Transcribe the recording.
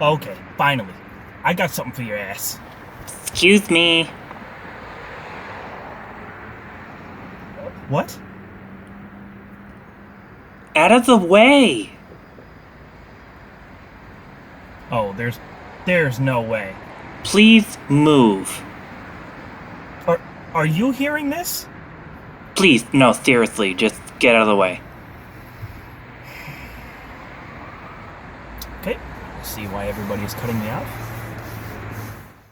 Okay, finally. I got something for your ass. Excuse me. What? Out of the way! Oh, there's no way. Please move. Are you hearing this? Please, no, seriously, just get out of the way. Okay, see why everybody is cutting me out.